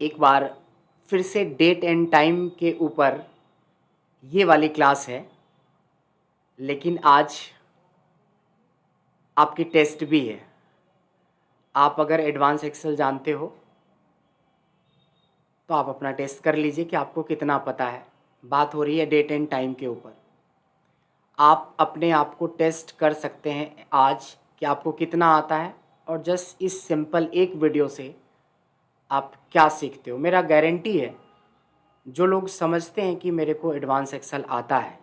एक बार फिर से डेट एंड टाइम के ऊपर ये वाली क्लास है, लेकिन आज आपकी टेस्ट भी है। आप अगर एडवांस एक्सेल जानते हो तो आप अपना टेस्ट कर लीजिए कि आपको कितना पता है। बात हो रही है डेट एंड टाइम के ऊपर। आप अपने आप को टेस्ट कर सकते हैं आज कि आपको कितना आता है, और जस्ट इस सिंपल एक वीडियो से आप क्या सीखते हो। मेरा गारंटी है जो लोग समझते हैं कि मेरे को एडवांस एक्सेल आता है,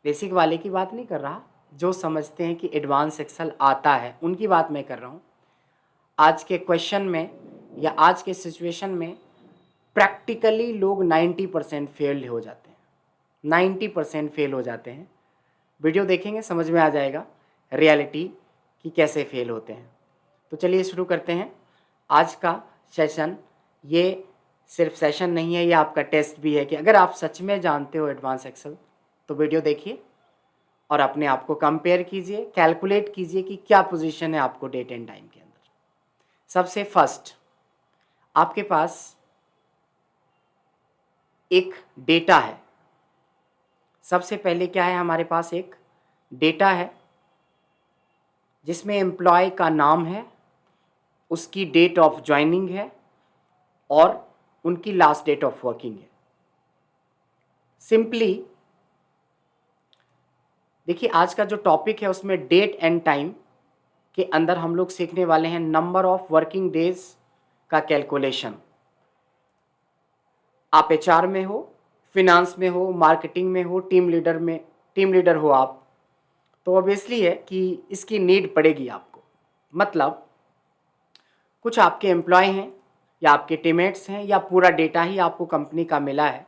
बेसिक वाले की बात नहीं कर रहा, जो समझते हैं कि एडवांस एक्सेल आता है उनकी बात मैं कर रहा हूँ। आज के क्वेश्चन में या आज के सिचुएशन में प्रैक्टिकली लोग 90% फेल हो जाते हैं, 90% फेल हो जाते हैं। वीडियो देखेंगे समझ में आ जाएगा रियलिटी कि कैसे फेल होते हैं। तो चलिए शुरू करते हैं आज का सेशन। ये सिर्फ सेशन नहीं है, ये आपका टेस्ट भी है कि अगर आप सच में जानते हो एडवांस एक्सेल तो वीडियो देखिए और अपने आप को कंपेयर कीजिए, कैलकुलेट कीजिए कि क्या पोजीशन है आपको डेट एंड टाइम के अंदर। सबसे फर्स्ट आपके पास एक डेटा है। सबसे पहले क्या है, हमारे पास एक डेटा है जिसमें एम्प्लॉय का नाम है, उसकी डेट ऑफ ज्वाइनिंग है और उनकी लास्ट डेट ऑफ वर्किंग है। सिंपली देखिए, आज का जो टॉपिक है उसमें डेट एंड टाइम के अंदर हम लोग सीखने वाले हैं नंबर ऑफ वर्किंग डेज का कैलकुलेशन। आप एचआर में हो, फिनांस में हो, मार्केटिंग में हो, टीम लीडर हो आप, तो ऑब्वियसली है कि इसकी नीड पड़ेगी आपको। मतलब कुछ आपके एम्प्लॉय हैं या आपके टीममेट्स हैं या पूरा डेटा ही आपको कंपनी का मिला है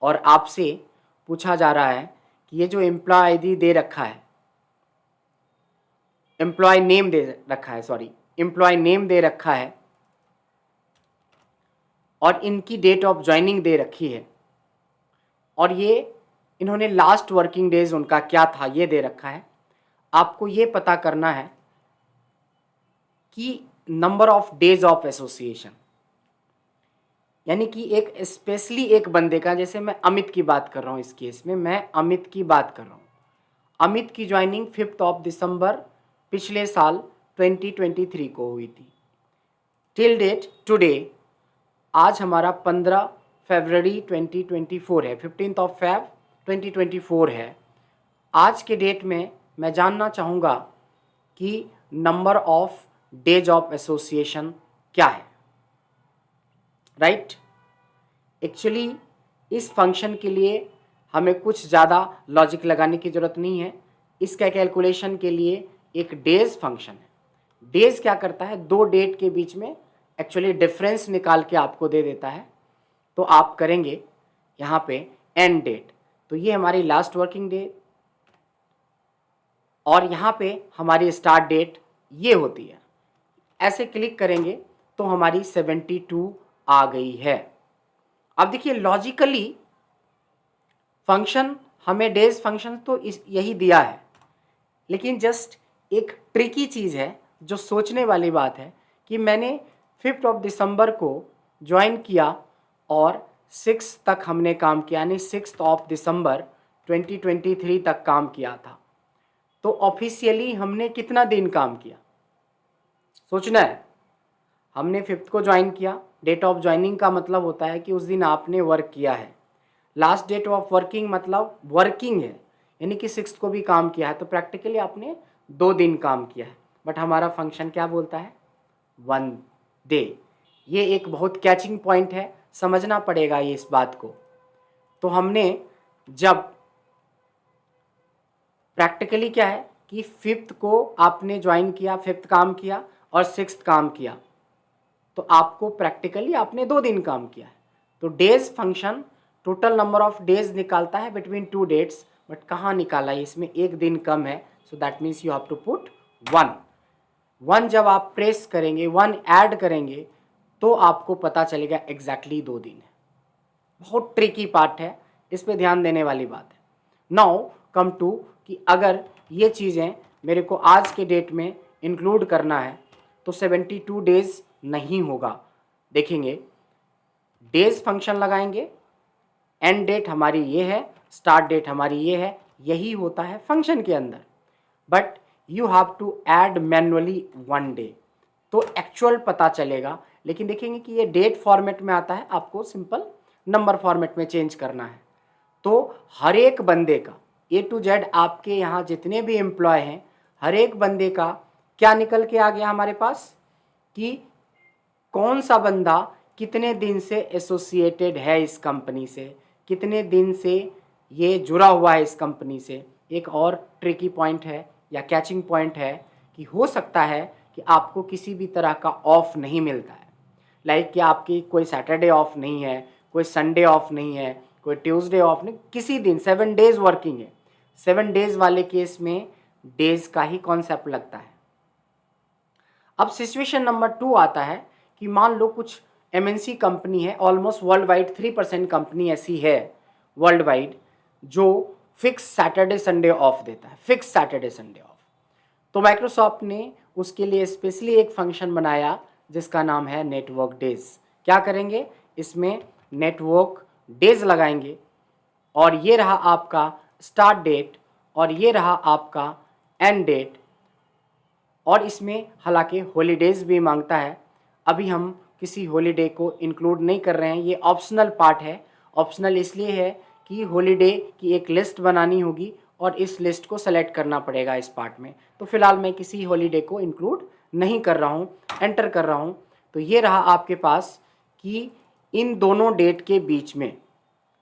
और आपसे पूछा जा रहा है कि ये जो एम्प्लॉय आईडी दे रखा है, एम्प्लॉय नेम दे रखा है और इनकी डेट ऑफ ज्वाइनिंग दे रखी है और ये इन्होंने लास्ट वर्किंग डेज उनका क्या था ये दे रखा है। आपको ये पता करना है कि number of days of association, यानी कि एक स्पेशली एक बंदे का, जैसे मैं अमित की बात कर रहा हूँ, इस केस में मैं अमित की बात कर रहा हूँ। अमित की ज्वाइनिंग 5 दिसंबर पिछले साल 2023 को हुई थी। टिल डेट टुडे, आज हमारा 15 फरवरी 2024 है, 15 Feb 2024 है। आज के डेट में मैं जानना चाहूँगा कि number of days of association क्या है। राइट? एक्चुअली इस फंक्शन के लिए हमें कुछ ज़्यादा लॉजिक लगाने की ज़रूरत नहीं है। इसका कैलकुलेशन के लिए एक डेज फंक्शन है। डेज क्या करता है, दो डेट के बीच में एक्चुअली डिफरेंस निकाल के आपको दे देता है। तो आप करेंगे यहाँ पे एंड डेट, तो ये हमारी लास्ट वर्किंग डे और यहाँ पे हमारी स्टार्ट डेट ये होती है। ऐसे क्लिक करेंगे तो हमारी 72 आ गई है। अब देखिए लॉजिकली फंक्शन हमें डेज फंक्शन तो यही दिया है, लेकिन जस्ट एक ट्रिकी चीज़ है जो सोचने वाली बात है कि मैंने 5 दिसंबर को ज्वाइन किया और 6 तक हमने काम किया, यानी 6 दिसंबर 2023 तक काम किया था। तो ऑफिशियली हमने कितना दिन काम किया सोचना है। हमने 5 को ज्वाइन किया, डेट ऑफ ज्वाइनिंग का मतलब होता है कि उस दिन आपने वर्क किया है। लास्ट डेट ऑफ वर्किंग मतलब वर्किंग है, यानी कि 6 को भी काम किया है, तो प्रैक्टिकली आपने 2 दिन काम किया है। बट हमारा फंक्शन क्या बोलता है, 1 डे। ये एक बहुत कैचिंग पॉइंट है, समझना पड़ेगा ये इस बात को। तो हमने जब प्रैक्टिकली क्या है कि 5 को आपने ज्वाइन किया, 5 काम किया और 6 काम किया, तो आपको प्रैक्टिकली आपने 2 दिन काम किया है। तो days function total number of days निकालता है बिटवीन 2 डेट्स, बट कहाँ निकाला है, इसमें एक दिन कम है, so that means you have to put 1 जब आप प्रेस करेंगे, 1 ऐड करेंगे तो आपको पता चलेगा एग्जैक्टली 2 दिन है। बहुत ट्रिकी पार्ट है, इस पर ध्यान देने वाली बात है। नाउ कम टू कि अगर ये चीज़ें मेरे को आज के डेट में इंक्लूड करना है तो 72 डेज नहीं होगा। देखेंगे डेज फंक्शन लगाएंगे, एंड डेट हमारी ये है, स्टार्ट डेट हमारी ये है, यही होता है फंक्शन के अंदर। But you have to add manually 1 day, तो एक्चुअल पता चलेगा। लेकिन देखेंगे कि ये डेट फॉर्मेट में आता है, आपको सिंपल नंबर फॉर्मेट में चेंज करना है। तो हर एक बंदे का A to Z आपके यहाँ जितने भी एम्प्लॉय हैं, हर एक बंदे का क्या निकल के आ गया हमारे पास कि कौन सा बंदा कितने दिन से एसोसिएटेड है इस कंपनी से, कितने दिन से ये जुड़ा हुआ है इस कंपनी से। एक और ट्रिकी पॉइंट है या कैचिंग पॉइंट है कि हो सकता है कि आपको किसी भी तरह का ऑफ नहीं मिलता है, लाइक कि आपकी कोई सैटरडे ऑफ नहीं है, कोई संडे ऑफ नहीं है, कोई ट्यूसडे ऑफ नहीं, किसी दिन 7 डेज वर्किंग है। 7 डेज वाले केस में डेज का ही कॉन्सेप्ट लगता है। अब सिचुएशन नंबर 2 आता है कि मान लो कुछ MNC कंपनी है, ऑलमोस्ट वर्ल्ड वाइड 3% कंपनी ऐसी है वर्ल्ड वाइड जो फिक्स सैटरडे संडे ऑफ देता है, फिक्स सैटरडे संडे ऑफ। तो माइक्रोसॉफ्ट ने उसके लिए स्पेशली एक फंक्शन बनाया जिसका नाम है नेटवर्क डेज। क्या करेंगे, इसमें नेटवर्क डेज लगाएंगे, और ये रहा आपका स्टार्ट डेट और ये रहा आपका एंड डेट। और इसमें हालांकि हॉलीडेज भी मांगता है, अभी हम किसी हॉलीडे को इंक्लूड नहीं कर रहे हैं, ये ऑप्शनल पार्ट है। ऑप्शनल इसलिए है कि हॉलीडे की एक लिस्ट बनानी होगी और इस लिस्ट को सेलेक्ट करना पड़ेगा इस पार्ट में। तो फिलहाल मैं किसी हॉलीडे को इंक्लूड नहीं कर रहा हूँ, एंटर कर रहा हूँ। तो ये रहा आपके पास कि इन दोनों डेट के बीच में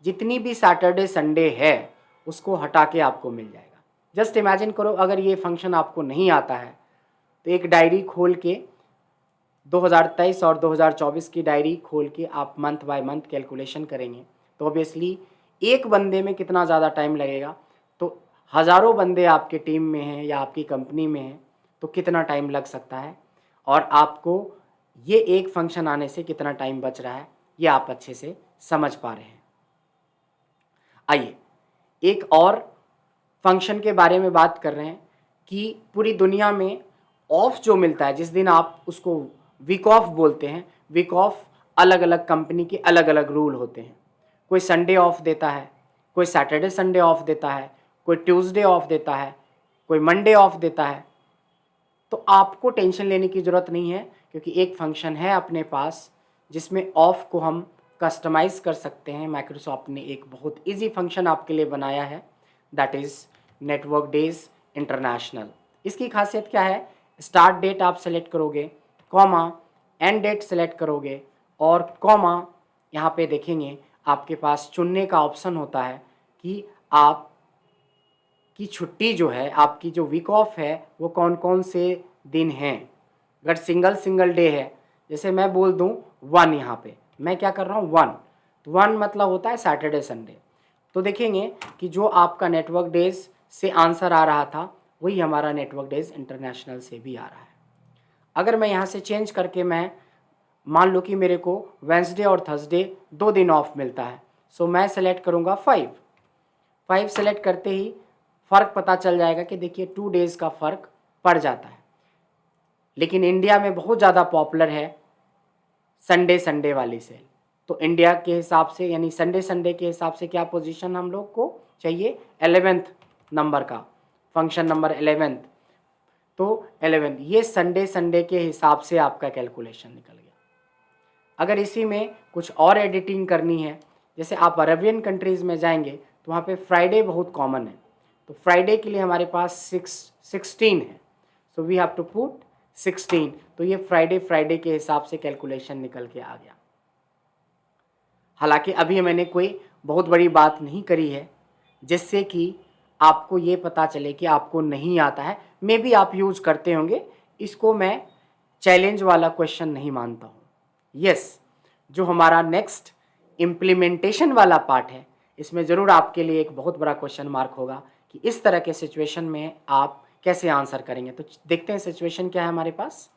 जितनी भी सैटरडे संडे है उसको हटा के आपको मिल जाएगा। जस्ट इमेजिन करो अगर ये फंक्शन आपको नहीं आता है तो एक डायरी खोल के 2023 और 2024 की डायरी खोल के आप मंथ बाय मंथ कैलकुलेशन करेंगे तो ऑब्वियसली एक बंदे में कितना ज़्यादा टाइम लगेगा। तो हज़ारों बंदे आपके टीम में हैं या आपकी कंपनी में हैं तो कितना टाइम लग सकता है, और आपको ये एक फंक्शन आने से कितना टाइम बच रहा है ये आप अच्छे से समझ पा रहे हैं। आइए एक और फंक्शन के बारे में बात कर रहे हैं कि पूरी दुनिया में ऑफ जो मिलता है, जिस दिन आप उसको वीक ऑफ बोलते हैं, वीक ऑफ अलग अलग कंपनी के अलग अलग रूल होते हैं। कोई संडे ऑफ देता है, कोई सैटरडे संडे ऑफ देता है, कोई ट्यूसडे ऑफ देता है, कोई मंडे ऑफ देता है। तो आपको टेंशन लेने की ज़रूरत नहीं है क्योंकि एक फंक्शन है अपने पास जिसमें ऑफ को हम कस्टमाइज़ कर सकते हैं। माइक्रोसॉफ्ट ने एक बहुत इजी फंक्शन आपके लिए बनाया है, that is network days international. इसकी खासियत क्या है, स्टार्ट डेट आप सेलेक्ट करोगे, कॉमा एंड डेट सेलेक्ट करोगे और कॉमा यहाँ पे देखेंगे आपके पास चुनने का ऑप्शन होता है कि आप की छुट्टी जो है, आपकी जो वीक ऑफ है वो कौन कौन से दिन हैं। अगर सिंगल डे है, जैसे मैं बोल दूं 1, यहाँ पे मैं क्या कर रहा हूँ 1, तो 1 मतलब होता है सैटरडे संडे। तो देखेंगे कि जो आपका नेटवर्क डेज से आंसर आ रहा था वही हमारा नेटवर्क डेज इंटरनेशनल से भी आ रहा है। अगर मैं यहाँ से चेंज करके मैं मान लो कि मेरे को वेंसडे और थर्सडे 2 दिन ऑफ मिलता है, सो मैं सेलेक्ट करूँगा 5 सेलेक्ट करते ही फ़र्क पता चल जाएगा कि देखिए 2 डेज़ का फ़र्क पड़ जाता है। लेकिन इंडिया में बहुत ज़्यादा पॉपुलर है संडे वाली सेल। तो इंडिया के हिसाब से यानी संडे के हिसाब से क्या पोजीशन हम लोग को चाहिए, 11th नंबर का फंक्शन नंबर 11th। तो 11 ये संडे के हिसाब से आपका कैलकुलेशन निकल गया। अगर इसी में कुछ और एडिटिंग करनी है, जैसे आप अरबियन कंट्रीज़ में जाएंगे तो वहाँ पे फ्राइडे बहुत कॉमन है, तो फ्राइडे के लिए हमारे पास 16 है, so we have to put 16। तो ये फ्राइडे के हिसाब से कैलकुलेशन निकल के आ गया। हालांकि अभी मैंने कोई बहुत बड़ी बात नहीं करी है जिससे कि आपको ये पता चले कि आपको नहीं आता है। मे बी आप यूज करते होंगे, इसको मैं चैलेंज वाला क्वेश्चन नहीं मानता हूँ। यस, जो हमारा नेक्स्ट इम्प्लीमेंटेशन वाला पार्ट है इसमें ज़रूर आपके लिए एक बहुत बड़ा क्वेश्चन मार्क होगा कि इस तरह के सिचुएशन में आप कैसे आंसर करेंगे। तो देखते हैं सिचुएशन क्या है हमारे पास।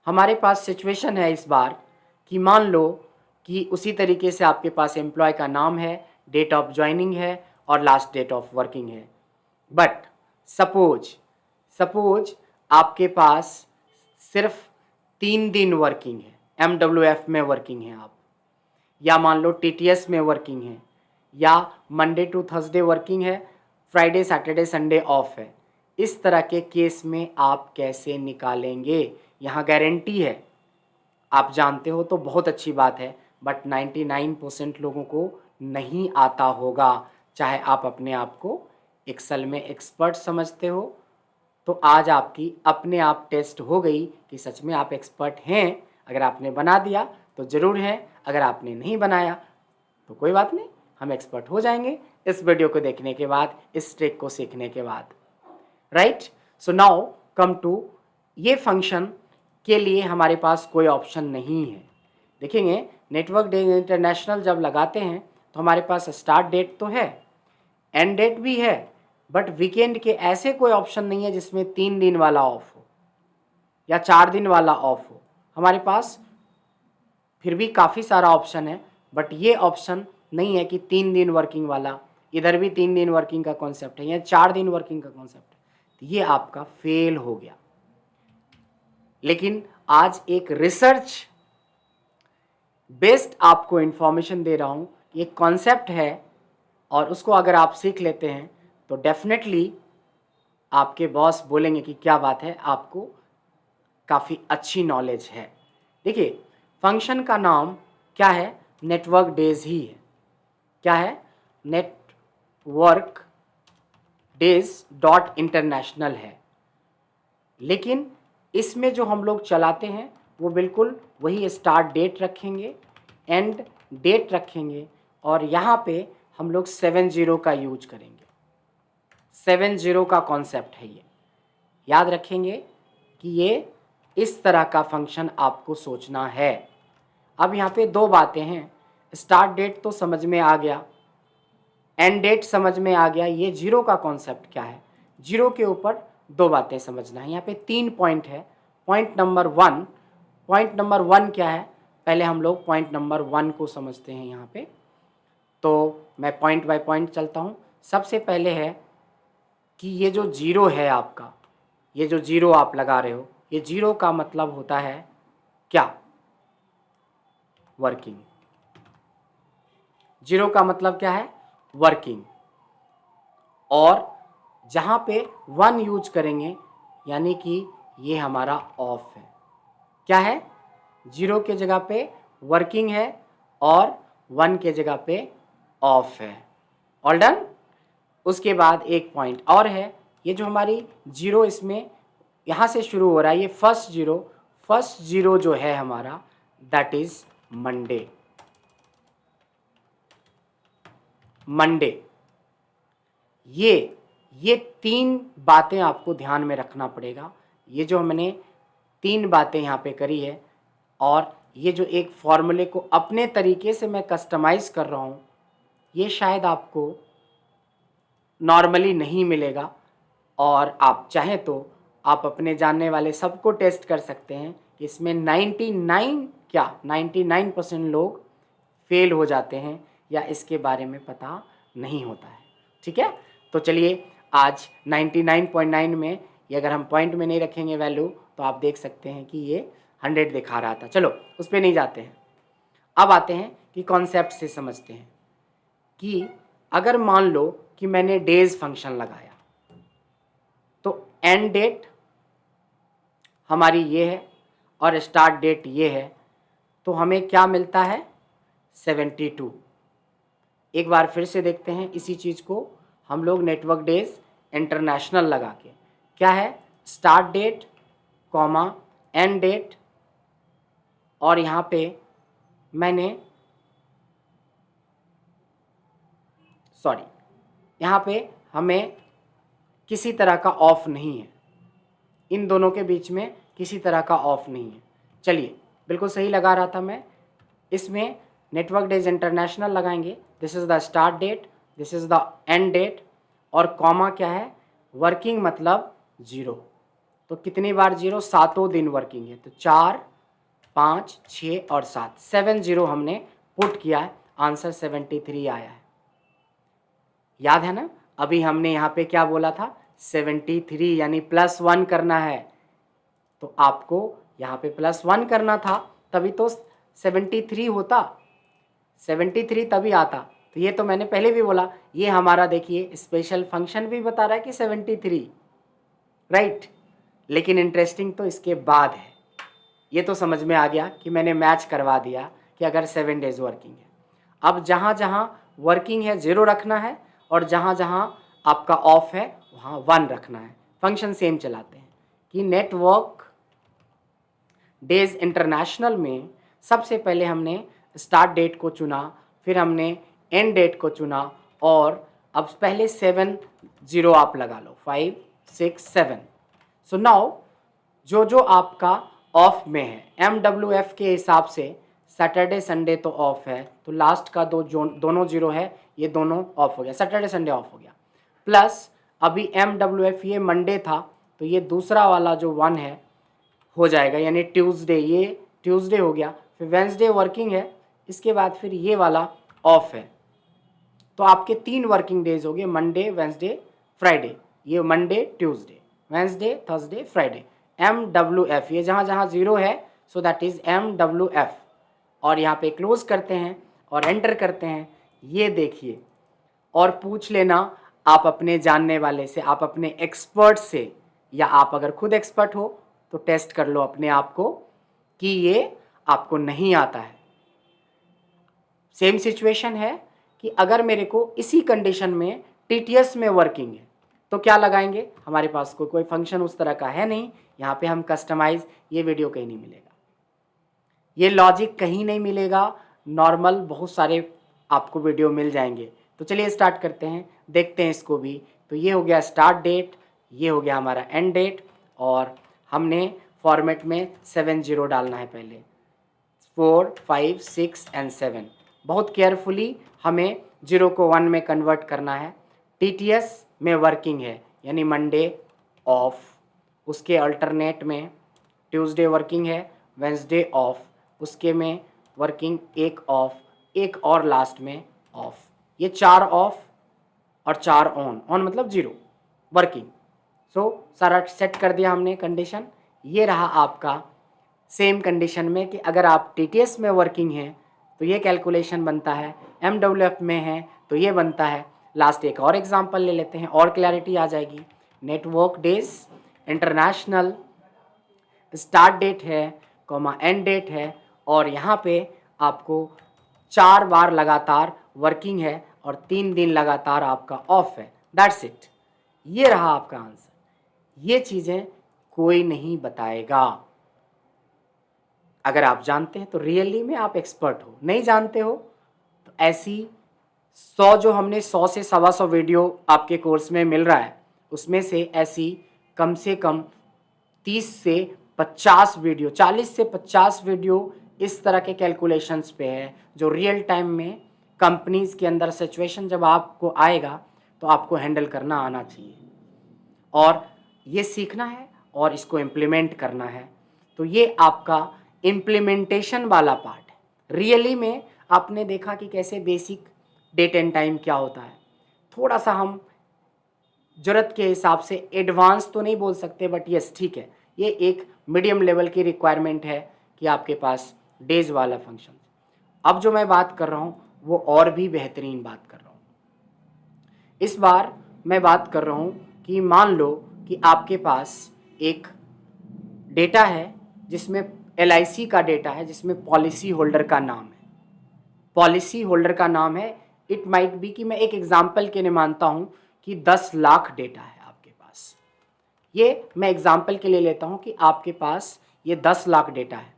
हमारे पास सिचुएशन है इस बार कि मान लो कि उसी तरीके से आपके पास एम्प्लॉय का नाम है, डेट ऑफ ज्वाइनिंग है और लास्ट डेट ऑफ वर्किंग है। बट सपोज आपके पास सिर्फ 3 दिन वर्किंग है, MWF में वर्किंग है आप, या मान लो टीटीएस में वर्किंग है, या मंडे टू थर्सडे वर्किंग है, फ्राइडे सैटरडे संडे ऑफ है, इस तरह के केस में आप कैसे निकालेंगे? यहाँ गारंटी है, आप जानते हो तो बहुत अच्छी बात है, बट 99% लोगों को नहीं आता होगा। चाहे आप अपने आप को एक्सेल में एक्सपर्ट समझते हो, तो आज आपकी अपने आप टेस्ट हो गई कि सच में आप एक्सपर्ट हैं। अगर आपने बना दिया तो ज़रूर है, अगर आपने नहीं बनाया तो कोई बात नहीं, हम एक्सपर्ट हो जाएंगे इस वीडियो को देखने के बाद, इस ट्रिक को सीखने के बाद, right. So now come to ये फंक्शन के लिए हमारे पास कोई ऑप्शन नहीं है। देखेंगे नेटवर्क डे इंटरनेशनल जब लगाते हैं तो हमारे पास स्टार्ट डेट तो है, एंड डेट भी है, बट वीकेंड के ऐसे कोई ऑप्शन नहीं है जिसमें 3 दिन वाला ऑफ हो या 4 दिन वाला ऑफ हो। हमारे पास फिर भी काफ़ी सारा ऑप्शन है, बट ये ऑप्शन नहीं है कि 3 दिन वर्किंग वाला, इधर भी 3 दिन वर्किंग का कॉन्सेप्ट है या 4 दिन वर्किंग का कॉन्सेप्ट है, तो ये आपका फेल हो गया। लेकिन आज एक रिसर्च बेस्ड आपको इंफॉर्मेशन दे रहा हूँ, ये कॉन्सेप्ट है और उसको अगर आप सीख लेते हैं तो डेफिनेटली आपके बॉस बोलेंगे कि क्या बात है, आपको काफ़ी अच्छी नॉलेज है। देखिए फंक्शन का नाम क्या है? नेटवर्क डेज ही है। क्या है? नेटवर्क डेज डॉट इंटरनेशनल है। लेकिन इसमें जो हम लोग चलाते हैं वो बिल्कुल वही स्टार्ट डेट रखेंगे, एंड डेट रखेंगे, और यहाँ पे हम लोग 70 का यूज करेंगे। 70 का कॉन्सेप्ट है ये, याद रखेंगे कि ये इस तरह का फंक्शन आपको सोचना है। अब यहाँ पे 2 बातें हैं, स्टार्ट डेट तो समझ में आ गया, एंड डेट समझ में आ गया, ये 0 का कॉन्सेप्ट क्या है, 0 के ऊपर 2 बातें समझना है। यहाँ पे 3 पॉइंट है। पॉइंट नंबर 1 क्या है? पहले हम लोग पॉइंट नंबर 1 को समझते हैं यहाँ पे, तो मैं पॉइंट बाय पॉइंट चलता हूँ। सबसे पहले है कि ये जो 0 है आपका, ये जो 0 आप लगा रहे हो, ये 0 का मतलब होता है क्या? वर्किंग। 0 का मतलब क्या है? वर्किंग। और जहाँ पे 1 यूज करेंगे यानी कि ये हमारा ऑफ है। क्या है? 0 के जगह पे वर्किंग है और 1 के जगह पे ऑफ है। All done. उसके बाद एक पॉइंट और है, ये जो हमारी 0 इसमें यहाँ से शुरू हो रहा है, ये फर्स्ट जीरो जो है हमारा, दैट इज मंडे। ये 3 बातें आपको ध्यान में रखना पड़ेगा। ये जो मैंने 3 बातें यहाँ पे करी है, और ये जो एक फॉर्मूले को अपने तरीके से मैं कस्टमाइज़ कर रहा हूँ, ये शायद आपको नॉर्मली नहीं मिलेगा। और आप चाहें तो आप अपने जानने वाले सबको टेस्ट कर सकते हैं कि इसमें 99% लोग फेल हो जाते हैं या इसके बारे में पता नहीं होता है। ठीक है, तो चलिए आज 99.9 में ये अगर हम पॉइंट में नहीं रखेंगे वैल्यू, तो आप देख सकते हैं कि ये 100 दिखा रहा था। चलो उस पर नहीं जाते हैं, अब आते हैं कि कॉन्सेप्ट से समझते हैं कि अगर मान लो कि मैंने डेज फंक्शन लगाया, तो एंड डेट हमारी ये है और स्टार्ट डेट ये है, तो हमें क्या मिलता है? 72। एक बार फिर से देखते हैं इसी चीज़ को हम लोग नेटवर्क डेज इंटरनेशनल लगा के। क्या है? Start date comma end date, और यहाँ पे मैंने यहाँ पे हमें किसी तरह का ऑफ नहीं है, इन दोनों के बीच में किसी तरह का ऑफ नहीं है। चलिए बिल्कुल सही लगा रहा था मैं, इसमें नेटवर्क डेज इंटरनेशनल लगाएंगे, this is the start date, this is the end date, और कॉमा क्या है? वर्किंग मतलब 0। तो कितनी बार 0? 7 दिन वर्किंग है, तो 4, 5, 6 और 7, 70 हमने पुट किया है, आंसर 73 आया है। याद है ना, अभी हमने यहाँ पे क्या बोला था? 73 यानी +1 करना है, तो आपको यहाँ पे +1 करना था, तभी तो 73 होता। 73 तभी आता। तो ये तो मैंने पहले भी बोला, ये हमारा देखिए स्पेशल फंक्शन भी बता रहा है कि 73, राइट। लेकिन इंटरेस्टिंग तो इसके बाद है। ये तो समझ में आ गया कि मैंने मैच करवा दिया कि अगर 7 डेज वर्किंग है। अब जहाँ जहाँ वर्किंग है 0 रखना है, और जहाँ जहाँ आपका ऑफ है वहाँ 1 रखना है। फंक्शन सेम चलाते हैं कि नेटवर्क डेज इंटरनेशनल में सबसे पहले हमने स्टार्ट डेट को चुना, फिर हमने एंड डेट को चुना, और अब पहले 7 0 आप लगा लो, 5 6 7। सो नाउ जो जो आपका ऑफ में है MWF के हिसाब से सैटरडे संडे तो ऑफ है, तो लास्ट का दोनों 0 है, ये दोनों ऑफ हो गया, सैटरडे संडे ऑफ हो गया। प्लस अभी MWF ये मंडे था, तो ये दूसरा वाला जो 1 है हो जाएगा, यानी ट्यूसडे, ये ट्यूसडे हो गया। फिर वेंसडे वर्किंग है, इसके बाद फिर ये वाला ऑफ है। तो आपके 3 वर्किंग डेज हो गए, मंडे वेंसडे फ्राइडे। ये Monday Tuesday Wednesday Thursday Friday. MWF ये जहाँ जहाँ 0 है, सो दैट इज MWF। और यहाँ पे क्लोज करते हैं और एंटर करते हैं। ये देखिए, और पूछ लेना आप अपने जानने वाले से, आप अपने एक्सपर्ट से, या आप अगर खुद एक्सपर्ट हो तो टेस्ट कर लो अपने आप को कि ये आपको नहीं आता है। सेम सिचुएशन है कि अगर मेरे को इसी कंडीशन में TTS में वर्किंग है तो क्या लगाएंगे, हमारे पास कोई फंक्शन उस तरह का है नहीं, यहाँ पे हम कस्टमाइज, ये वीडियो कहीं नहीं मिलेगा, ये लॉजिक कहीं नहीं मिलेगा। नॉर्मल बहुत सारे आपको वीडियो मिल जाएंगे। तो चलिए स्टार्ट करते हैं, देखते हैं इसको भी। तो ये हो गया स्टार्ट डेट, ये हो गया हमारा एंड डेट, और हमने फॉर्मेट में 7 0 डालना है पहले, 4 5 6 एंड 7। बहुत केयरफुली हमें 0 को 1 में कन्वर्ट करना है। TTS में वर्किंग है, यानी मंडे ऑफ, उसके अल्टरनेट में ट्यूसडे वर्किंग है, वेंसडे ऑफ, उसके में वर्किंग एक ऑफ, एक और लास्ट में ऑफ। ये 4 ऑफ और 4 ऑन मतलब 0 वर्किंग। सो सारा सेट कर दिया हमने कंडीशन। ये रहा आपका सेम कंडीशन में कि अगर आप TTS में वर्किंग हैं तो ये कैलकुलेशन बनता है, MWF में है तो ये बनता है। लास्ट एक और एग्जांपल ले लेते हैं और क्लैरिटी आ जाएगी। Network days international, start date है कॉमा एंड डेट है, और यहाँ पे आपको 4 बार लगातार वर्किंग है और 3 दिन लगातार आपका ऑफ है। दैट्स इट, ये रहा आपका आंसर। ये चीज़ें कोई नहीं बताएगा। अगर आप जानते हैं तो रियली में आप एक्सपर्ट हो, नहीं जानते हो तो ऐसी 100 जो हमने 100 से 125 वीडियो आपके कोर्स में मिल रहा है, उसमें से ऐसी कम से कम 30 से 50 वीडियो, 40 से 50 वीडियो इस तरह के कैलकुलेशंस पे है, जो रियल टाइम में कंपनीज के अंदर सिचुएशन जब आपको आएगा तो आपको हैंडल करना आना चाहिए, और ये सीखना है और इसको इम्प्लीमेंट करना है। तो ये आपका इम्प्लीमेंटेशन वाला पार्ट है। रियली में आपने देखा कि कैसे बेसिक डेट एंड टाइम क्या होता है, थोड़ा सा हम ज़रूरत के हिसाब से एडवांस तो नहीं बोल सकते, बट यस ठीक है, ये एक मीडियम लेवल की रिक्वायरमेंट है कि आपके पास डेज वाला फंक्शन। अब जो मैं बात कर रहा हूँ वो और भी बेहतरीन बात कर रहा हूँ। इस बार मैं बात कर रहा हूँ कि मान लो कि आपके पास एक डेटा है जिसमें LIC का डेटा है, जिसमें पॉलिसी होल्डर का नाम है, पॉलिसी होल्डर का नाम है। इट माइट बी कि मैं एक एग्जांपल के लिए मानता हूँ कि 10 लाख डेटा है आपके पास। ये मैं एग्जांपल के लिए लेता हूँ कि आपके पास ये 10 लाख डेटा है।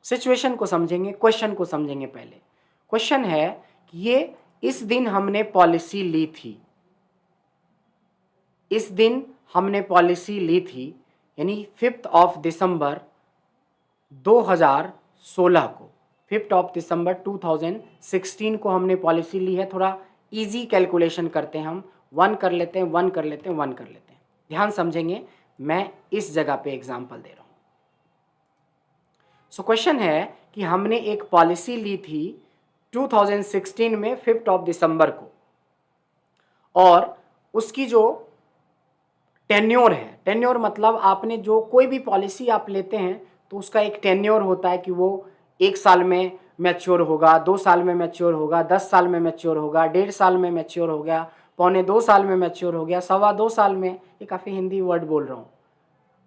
सिचुएशन को समझेंगे, क्वेश्चन को समझेंगे। पहले क्वेश्चन है कि ये इस दिन हमने पॉलिसी ली थी, इस दिन हमने पॉलिसी ली थी, यानी 5 दिसंबर 2016 को, 5 दिसंबर 2016 को हमने पॉलिसी ली है। थोड़ा इजी कैलकुलेशन करते हैं हम, 1 कर लेते हैं, 1 कर लेते हैं, 1 कर लेते हैं। ध्यान समझेंगे, मैं इस जगह पे एग्जांपल दे रहा हूँ। सो क्वेश्चन है कि हमने एक पॉलिसी ली थी 2016 में 5 दिसंबर को, और उसकी जो टेन्योर है, टेन्योर मतलब आपने जो कोई भी पॉलिसी आप लेते हैं तो उसका एक टेन्योर होता है कि वो 1 साल में मैच्योर होगा, 2 साल में मैच्योर होगा, 10 साल में मैच्योर होगा, 1.5 साल में मैच्योर हो गया, 1.25 साल में मैच्योर हो गया, 2.25 साल में। ये काफ़ी हिंदी वर्ड बोल रहा हूँ।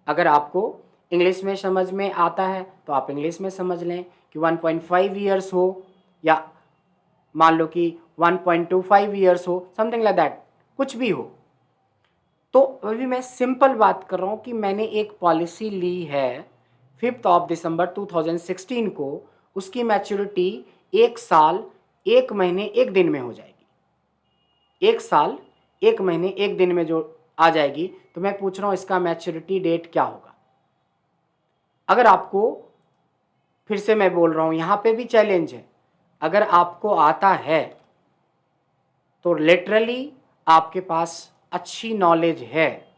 अगर आपको इंग्लिश में समझ में आता है तो आप इंग्लिश में समझ लें कि 1.5 ईयर्स हो या मान लो कि 1.25 ईयर्स हो, समथिंग लाइक दैट, कुछ भी हो। तो अभी मैं सिंपल बात कर रहा हूँ कि मैंने एक पॉलिसी ली है 5 दिसंबर 2016 को, उसकी मैच्योरिटी 1 साल 1 महीने 1 दिन में हो जाएगी। 1 साल 1 महीने 1 दिन में जो आ जाएगी, तो मैं पूछ रहा हूँ इसका मैच्योरिटी डेट क्या होगा। अगर आपको, फिर से मैं बोल रहा हूँ, यहाँ पे भी चैलेंज है, अगर आपको आता है तो लिटरली आपके पास अच्छी नॉलेज है।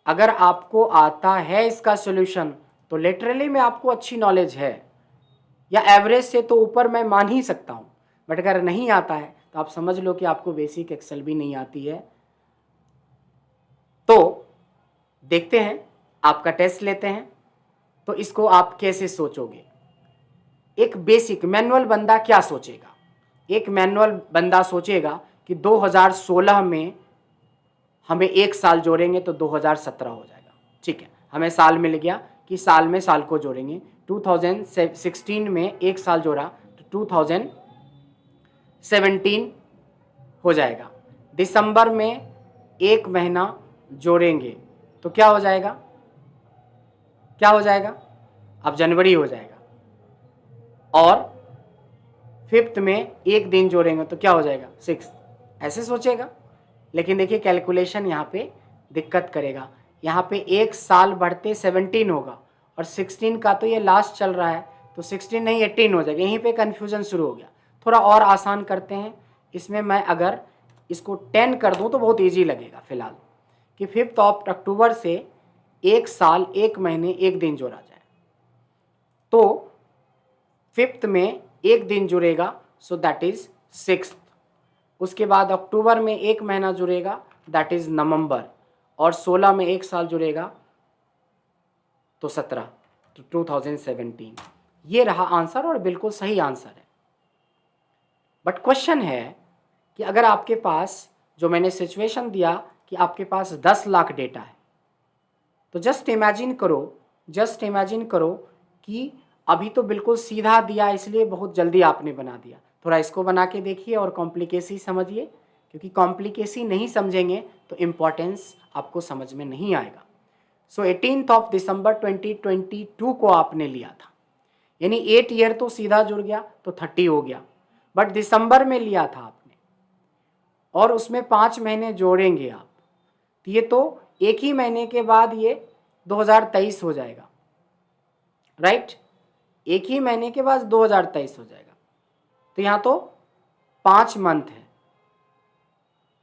अगर आपको आता है इसका सॉल्यूशन तो लिटरली में आपको अच्छी नॉलेज है, या एवरेज से तो ऊपर मैं मान ही सकता हूँ। बट अगर नहीं आता है तो आप समझ लो कि आपको बेसिक एक्सेल भी नहीं आती है। तो देखते हैं, आपका टेस्ट लेते हैं। तो इसको आप कैसे सोचोगे? एक बेसिक मैनुअल बंदा क्या सोचेगा? एक मैनुअल बंदा सोचेगा कि 2016 में हमें 1 साल जोड़ेंगे तो 2017 हो जाएगा। ठीक है, हमें साल मिल गया कि साल में साल को जोड़ेंगे। 2016 में 1 साल जोड़ा तो 2017 हो जाएगा। दिसंबर में 1 महीना जोड़ेंगे तो क्या हो जाएगा? क्या हो जाएगा? अब जनवरी हो जाएगा। और 5th में 1 दिन जोड़ेंगे तो क्या हो जाएगा? 6th। ऐसे सोचेगा। लेकिन देखिए कैलकुलेशन यहाँ पे दिक्कत करेगा। यहाँ पे 1 साल बढ़ते 17 होगा और 16 का तो ये लास्ट चल रहा है, तो 16 नहीं 18 हो जाएगा। यहीं पे कन्फ्यूज़न शुरू हो गया। थोड़ा और आसान करते हैं। इसमें मैं अगर इसको 10 कर दूँ तो बहुत ईजी लगेगा फिलहाल, कि 5 अक्टूबर से 1 साल 1 महीने 1 दिन जोड़ा जाए। तो 5th में 1 दिन जुड़ेगा, सो दैट इज 6th। उसके बाद अक्टूबर में 1 महीना जुड़ेगा, दैट इज नवंबर। और 16 में 1 साल जुड़ेगा तो 17, तो 2017। ये रहा आंसर और बिल्कुल सही आंसर है। बट क्वेश्चन है कि अगर आपके पास, जो मैंने सिचुएशन दिया कि आपके पास 10 लाख डेटा है, तो जस्ट इमेजिन करो कि अभी तो बिल्कुल सीधा दिया, इसलिए बहुत जल्दी आपने बना दिया। थोड़ा इसको बना के देखिए और कॉम्प्लिकेसी समझिए, क्योंकि कॉम्प्लिकेसी नहीं समझेंगे तो इम्पोर्टेंस आपको समझ में नहीं आएगा। सो 18 दिसंबर 2022 को आपने लिया था, यानी 8 ईयर तो सीधा जुड़ गया तो 30 हो गया। बट दिसंबर में लिया था आपने और उसमें 5 महीने जोड़ेंगे आप, तो ये तो एक ही महीने के बाद ये 2023 हो जाएगा, राइट? एक ही महीने के बाद 2023 हो जाएगा। तो यहाँ तो 5 मंथ है।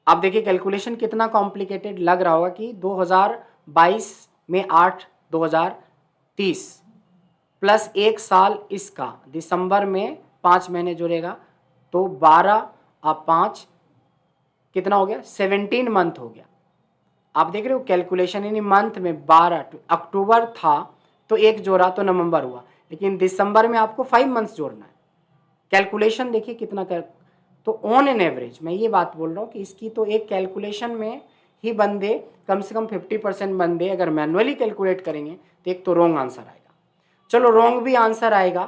आप देखिए कैलकुलेशन कितना कॉम्प्लिकेटेड लग रहा होगा कि 2022 में 8 2030 प्लस 1 साल इसका, दिसंबर में 5 महीने जुड़ेगा तो 12 अब 5 कितना हो गया? 17 मंथ हो गया। आप देख रहे हो कैलकुलेशन, यानी मंथ में 12 अक्टूबर था तो 1 जोड़ा तो नवंबर हुआ, लेकिन दिसंबर में आपको 5 मंथ्स जोड़ना है। कैलकुलेशन देखिए कितना कर, तो ऑन एन एवरेज मैं ये बात बोल रहा हूँ कि इसकी तो एक कैलकुलेशन में ही बंदे कम से कम 50% बंदे अगर मैनुअली कैलकुलेट करेंगे तो एक तो रॉन्ग आंसर आएगा। चलो रॉन्ग भी आंसर आएगा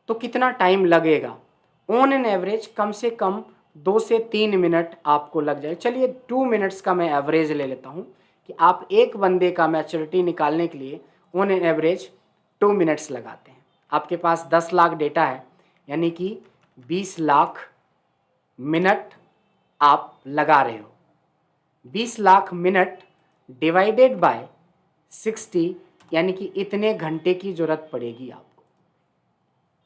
तो कितना टाइम लगेगा? ऑन एन एवरेज कम से कम 2 से 3 मिनट आपको लग जाए। चलिए 2 मिनट्स का मैं एवरेज ले लेता हूँ कि आप एक बंदे का मैच्योरिटी निकालने के लिए ऑन एन एवरेज 2 मिनट्स लगाते हैं। आपके पास 10 लाख डेटा है, यानी कि 20 लाख मिनट आप लगा रहे हो। 20 लाख मिनट डिवाइडेड बाय 60, यानी कि इतने घंटे की ज़रूरत पड़ेगी आपको।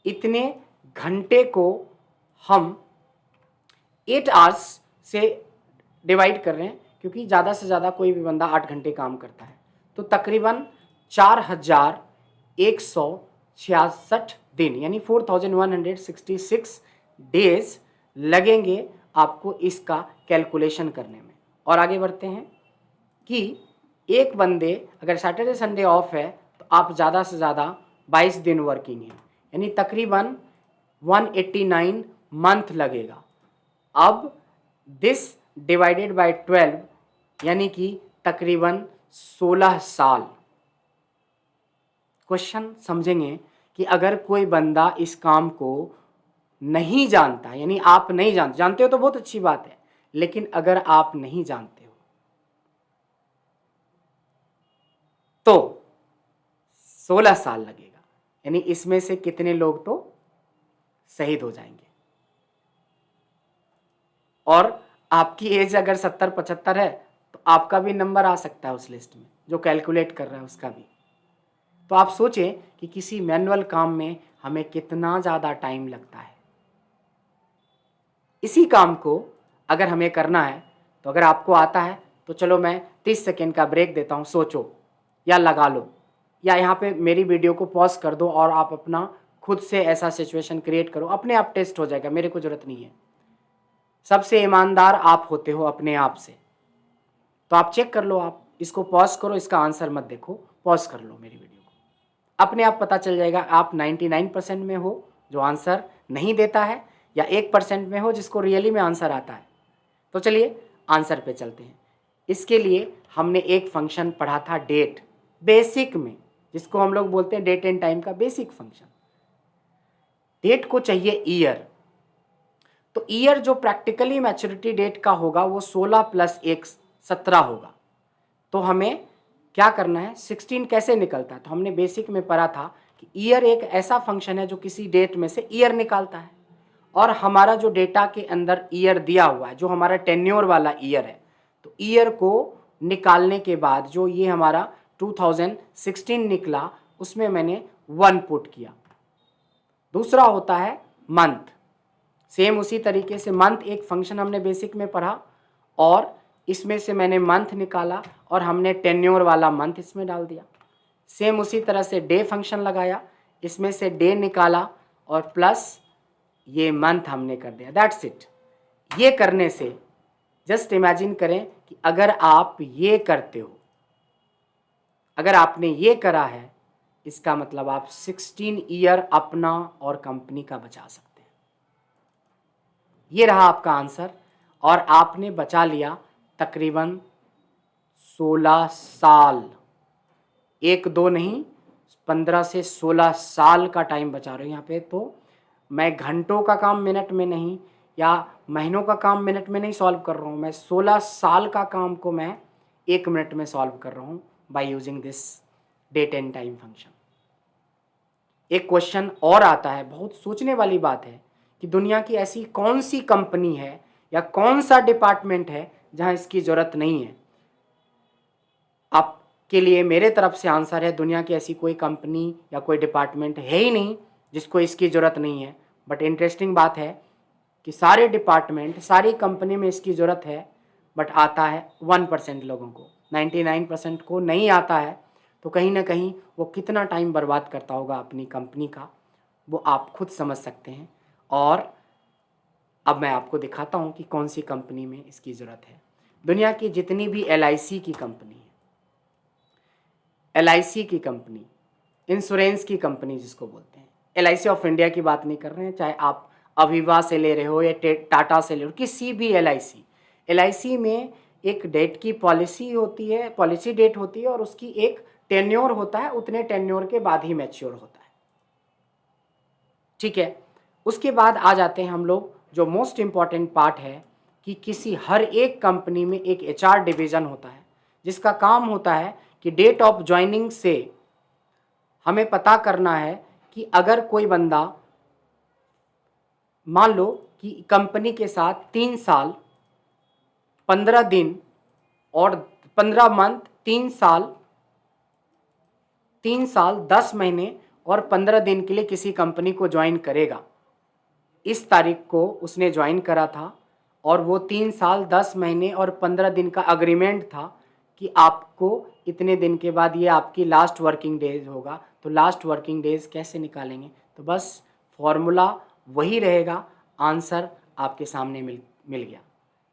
इतने घंटे को हम 8 आवर्स से डिवाइड कर रहे हैं, क्योंकि ज़्यादा से ज़्यादा कोई भी बंदा 8 घंटे काम करता है, तो तकरीबन 4166 दिन, यानी 4166 डेज लगेंगे आपको इसका कैलकुलेशन करने में। और आगे बढ़ते हैं कि एक बंदे अगर सैटरडे संडे ऑफ है तो आप ज़्यादा से ज़्यादा 22 दिन वर्किंग है, यानी तकरीबन 189 मंथ लगेगा। अब दिस डिवाइडेड बाय 12 यानी कि तकरीबन 16 साल। क्वेश्चन समझेंगे कि अगर कोई बंदा इस काम को नहीं जानता, यानी आप नहीं जानते हो तो बहुत अच्छी बात है, लेकिन अगर आप नहीं जानते हो तो 16 साल लगेगा, यानी इसमें से कितने लोग तो शहीद हो जाएंगे। और आपकी एज अगर 70-75 है तो आपका भी नंबर आ सकता है उस लिस्ट में, जो कैलकुलेट कर रहा है उसका भी। तो आप सोचें कि किसी मैनुअल काम में हमें कितना ज़्यादा टाइम लगता है। इसी काम को अगर हमें करना है तो अगर आपको आता है तो चलो मैं 30 सेकेंड का ब्रेक देता हूँ, सोचो या लगा लो, या यहाँ पे मेरी वीडियो को पॉज कर दो और आप अपना खुद से ऐसा सिचुएशन क्रिएट करो, अपने आप टेस्ट हो जाएगा, मेरे को ज़रूरत नहीं है। सबसे ईमानदार आप होते हो अपने आप से, तो आप चेक कर लो, आप इसको पॉज करो, इसका आंसर मत देखो, पॉज कर लो मेरी वीडियो को, अपने आप पता चल जाएगा आप 99% में हो जो आंसर नहीं देता है, या 1% में हो जिसको रियली में आंसर आता है। तो चलिए आंसर पे चलते हैं। इसके लिए हमने एक फंक्शन पढ़ा था डेट, बेसिक में, जिसको हम लोग बोलते हैं डेट एंड टाइम का बेसिक फंक्शन। डेट को चाहिए ईयर, तो ईयर जो प्रैक्टिकली मैच्योरिटी डेट का होगा वो 16 + 1 17 होगा। तो हमें क्या करना है, 16 कैसे निकलता है, तो हमने बेसिक में पढ़ा था कि ईयर एक ऐसा फंक्शन है जो किसी डेट में से ईयर निकालता है, और हमारा जो डेटा के अंदर ईयर दिया हुआ है, जो हमारा टेन्योर वाला ईयर है, तो ईयर को निकालने के बाद जो ये हमारा 2016 निकला, उसमें मैंने 1 पुट किया। दूसरा होता है मंथ, सेम उसी तरीके से मंथ एक फंक्शन हमने बेसिक में पढ़ा, और इसमें से मैंने मंथ निकाला और हमने टेन्योर वाला मंथ इसमें डाल दिया। सेम उसी तरह से डे फंक्शन लगाया, इसमें से डे निकाला और प्लस ये मंथ हमने कर दिया, दैट्स इट। ये करने से जस्ट इमेजिन करें कि अगर आप ये करते हो, अगर आपने ये करा है, इसका मतलब आप 16 ईयर अपना और कंपनी का बचा सकते हैं। ये रहा आपका आंसर, और आपने बचा लिया तकरीबन 16 साल, 1-2 नहीं, 15 से 16 साल का टाइम बचा रहे हो यहाँ पे। तो मैं घंटों का काम मिनट में नहीं, या महीनों का काम मिनट में नहीं सॉल्व कर रहा हूँ, मैं 16 साल का काम को मैं 1 मिनट में सॉल्व कर रहा हूँ by using this date and time function. एक क्वेश्चन और आता है, बहुत सोचने वाली बात है, कि दुनिया की ऐसी कौन सी कंपनी है या कौन सा डिपार्टमेंट है जहां इसकी ज़रूरत नहीं है। आपके लिए मेरे तरफ से आंसर है, दुनिया की ऐसी कोई कंपनी या कोई डिपार्टमेंट है ही नहीं जिसको इसकी ज़रूरत नहीं है। बट इंटरेस्टिंग बात है कि सारे डिपार्टमेंट, सारी कंपनी में इसकी ज़रूरत है, बट आता है 1% लोगों को, 99% को नहीं आता है। तो कहीं ना कहीं वो कितना टाइम बर्बाद करता होगा अपनी कंपनी का, वो आप खुद समझ सकते हैं। और अब मैं आपको दिखाता हूँ कि कौन सी कंपनी में इसकी ज़रूरत है। दुनिया की जितनी भी LIC की कंपनी है, LIC की कंपनी, इंश्योरेंस की कंपनी जिसको बोलते हैं, LIC ऑफ इंडिया की बात नहीं कर रहे हैं, चाहे आप अविवा से ले रहे हो या टाटा से ले रहे हो, किसी भी LIC में एक डेट की पॉलिसी होती है, पॉलिसी डेट होती है, और उसकी एक टेन्योर होता है, उतने टेन्योर के बाद ही मैच्योर होता है। ठीक है, उसके बाद आ जाते हैं हम लोग, जो मोस्ट इम्पॉर्टेंट पार्ट है कि किसी हर एक कंपनी में एक HR डिवीज़न होता है, जिसका काम होता है कि डेट ऑफ ज्वाइनिंग से हमें पता करना है कि अगर कोई बंदा, मान लो कि कंपनी के साथ 3 साल 15 दिन और 15 मंथ, 3 साल 10 महीने और 15 दिन के लिए किसी कंपनी को ज्वाइन करेगा। इस तारीख को उसने ज्वाइन करा था, और वो 3 साल 10 महीने और 15 दिन का अग्रीमेंट था कि आपको इतने दिन के बाद ये आपकी लास्ट वर्किंग डेज होगा। तो लास्ट वर्किंग डेज कैसे निकालेंगे, तो बस फॉर्मूला वही रहेगा, आंसर आपके सामने मिल गया।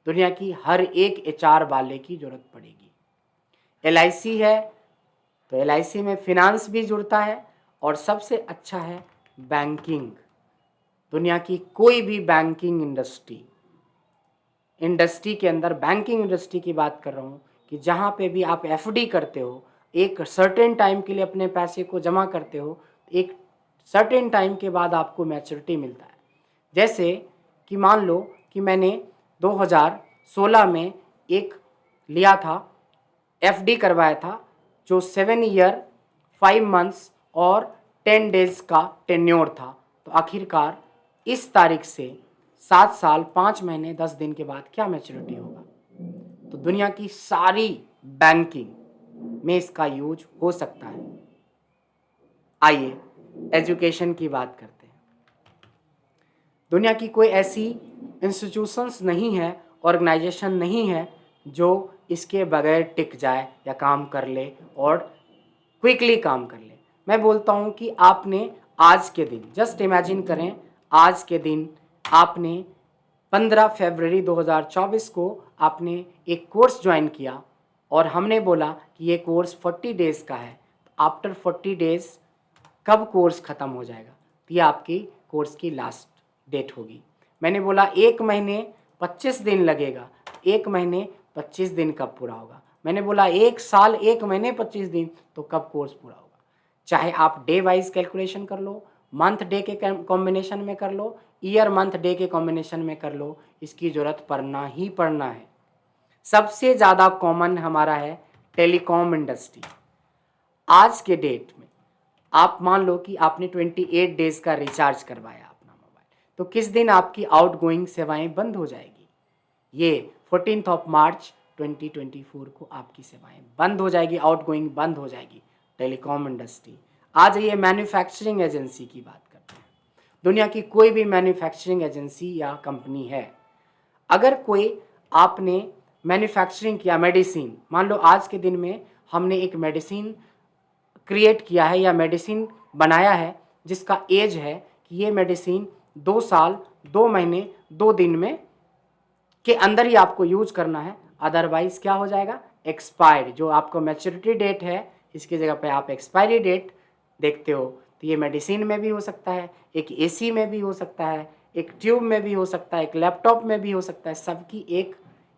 दुनिया की हर एक HR वाले की ज़रूरत पड़ेगी। LIC है तो LIC में फिनांस भी जुड़ता है, और सबसे अच्छा है बैंकिंग, दुनिया की कोई भी बैंकिंग इंडस्ट्री के अंदर बैंकिंग इंडस्ट्री की बात कर रहा हूँ कि जहाँ पे भी आप एफडी करते हो, एक सर्टेन टाइम के लिए अपने पैसे को जमा करते हो, एक सर्टेन टाइम के बाद आपको मैच्योरिटी मिलता है। जैसे कि मान लो कि मैंने 2016 में एक लिया था, एफडी करवाया था, जो 7 ईयर 5 मंथ्स और 10 डेज का टेन्योर था। तो आखिरकार इस तारीख से 7 साल 5 महीने 10 दिन के बाद क्या मैच्योरिटी होगा? तो दुनिया की सारी बैंकिंग में इसका यूज हो सकता है। आइए एजुकेशन की बात करते हैं। दुनिया की कोई ऐसी इंस्टीट्यूशंस नहीं है, ऑर्गेनाइजेशन नहीं है जो इसके बगैर टिक जाए या काम कर ले और क्विकली काम कर ले। मैं बोलता हूँ कि आपने आज के दिन, जस्ट इमेजिन करें, आज के दिन आपने 15 फरवरी 2024 को आपने एक कोर्स ज्वाइन किया और हमने बोला कि ये कोर्स 40 डेज़ का है। तो आफ्टर 40 डेज़ कब कोर्स ख़त्म हो जाएगा? तो ये आपकी कोर्स की लास्ट डेट होगी। मैंने बोला 1 महीने 25 दिन लगेगा, 1 महीने 25 दिन कब पूरा होगा? मैंने बोला 1 साल 1 महीने 25 दिन, तो कब कोर्स पूरा होगा? चाहे आप डे वाइज कैलकुलेशन कर लो, मंथ डे के कॉम्बिनेशन में कर लो, ईयर मंथ डे के कॉम्बिनेशन में कर लो, इसकी ज़रूरत पड़ना ही पड़ना है। सबसे ज़्यादा कॉमन हमारा है टेलीकॉम इंडस्ट्री। आज के डेट में आप मान लो कि आपने 28 डेज़ का रिचार्ज करवाया अपना मोबाइल, तो किस दिन आपकी आउटगोइंग सेवाएं बंद हो जाएगी? ये 14 मार्च 2024 को आपकी सेवाएं बंद हो जाएगी, आउटगोइंग बंद हो जाएगी। Telecom industry. आ जाइए मैन्युफैक्चरिंग एजेंसी की बात करते हैं। दुनिया की कोई भी मैन्युफैक्चरिंग एजेंसी या कंपनी है, अगर कोई आपने मैन्युफैक्चरिंग किया मेडिसिन, मान लो आज के दिन में हमने एक मेडिसिन क्रिएट किया है या मेडिसिन बनाया है जिसका एज है कि ये मेडिसिन 2 साल 2 महीने 2 दिन में के अंदर ही आपको यूज करना है, अदरवाइज क्या हो जाएगा? एक्सपायर्ड। जो आपको मैच्योरिटी डेट है, इसकी जगह पे आप एक्सपायरी डेट देखते हो। तो ये मेडिसिन में भी हो सकता है, एक एसी में भी हो सकता है, एक ट्यूब में भी हो सकता है, एक लैपटॉप में भी हो सकता है। सबकी एक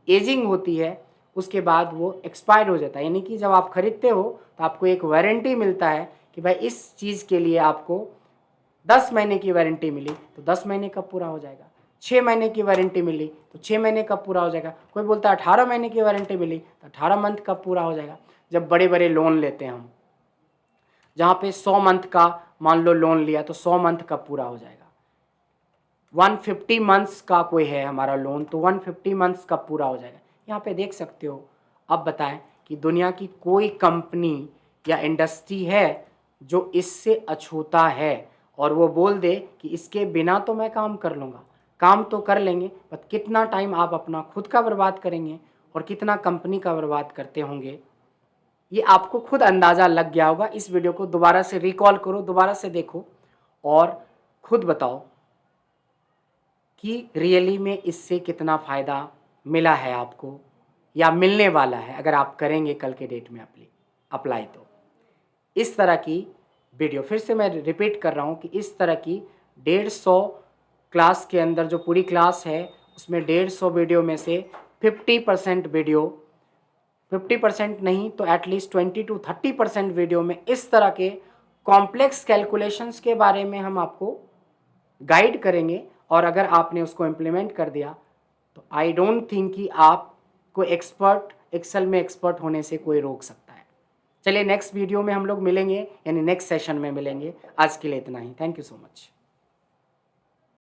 एजिंग होती है, उसके बाद वो एक्सपायर्ड हो जाता है। यानी कि जब आप खरीदते हो तो आपको एक वारंटी मिलता है कि भाई इस चीज़ के लिए आपको 10 महीने की वारंटी मिली, तो 10 महीने कब पूरा हो जाएगा? 6 महीने की वारंटी मिली तो 6 महीने कब पूरा हो जाएगा? कोई बोलता है 18 महीने की वारंटी मिली तो 18 मंथ कब पूरा हो जाएगा? जब बड़े बड़े लोन लेते हैं हम, जहाँ पे 100 मंथ का मान लो लोन लिया, तो 100 मंथ कब पूरा हो जाएगा? 150 मंथ्स का कोई है हमारा लोन, तो 150 मंथ्स कब पूरा हो जाएगा? यहाँ पे देख सकते हो। अब बताएं कि दुनिया की कोई कंपनी या इंडस्ट्री है जो इससे अछूता है और वो बोल दे कि इसके बिना तो मैं काम कर लूँगा? काम तो कर लेंगे, पर कितना टाइम आप अपना खुद का बर्बाद करेंगे और कितना कंपनी का बर्बाद करते होंगे, ये आपको खुद अंदाज़ा लग गया होगा। इस वीडियो को दोबारा से रिकॉल करो, दोबारा से देखो और खुद बताओ कि रियली में इससे कितना फ़ायदा मिला है आपको या मिलने वाला है अगर आप करेंगे कल के डेट में अप्लाई। तो इस तरह की वीडियो, फिर से मैं रिपीट कर रहा हूँ कि इस तरह की 150 क्लास के अंदर जो पूरी क्लास है उसमें 150 वीडियो में से 50% वीडियो, 50% नहीं तो एटलीस्ट 20 to 30% वीडियो में इस तरह के कॉम्प्लेक्स कैलकुलेशंस के बारे में हम आपको गाइड करेंगे। और अगर आपने उसको इम्प्लीमेंट कर दिया तो आई डोंट थिंक कि आपको एक्सेल में एक्सपर्ट होने से कोई रोक सकता है। चलिए नेक्स्ट वीडियो में हम लोग मिलेंगे, यानी नेक्स्ट सेशन में मिलेंगे। आज के लिए इतना ही। Thank you so much.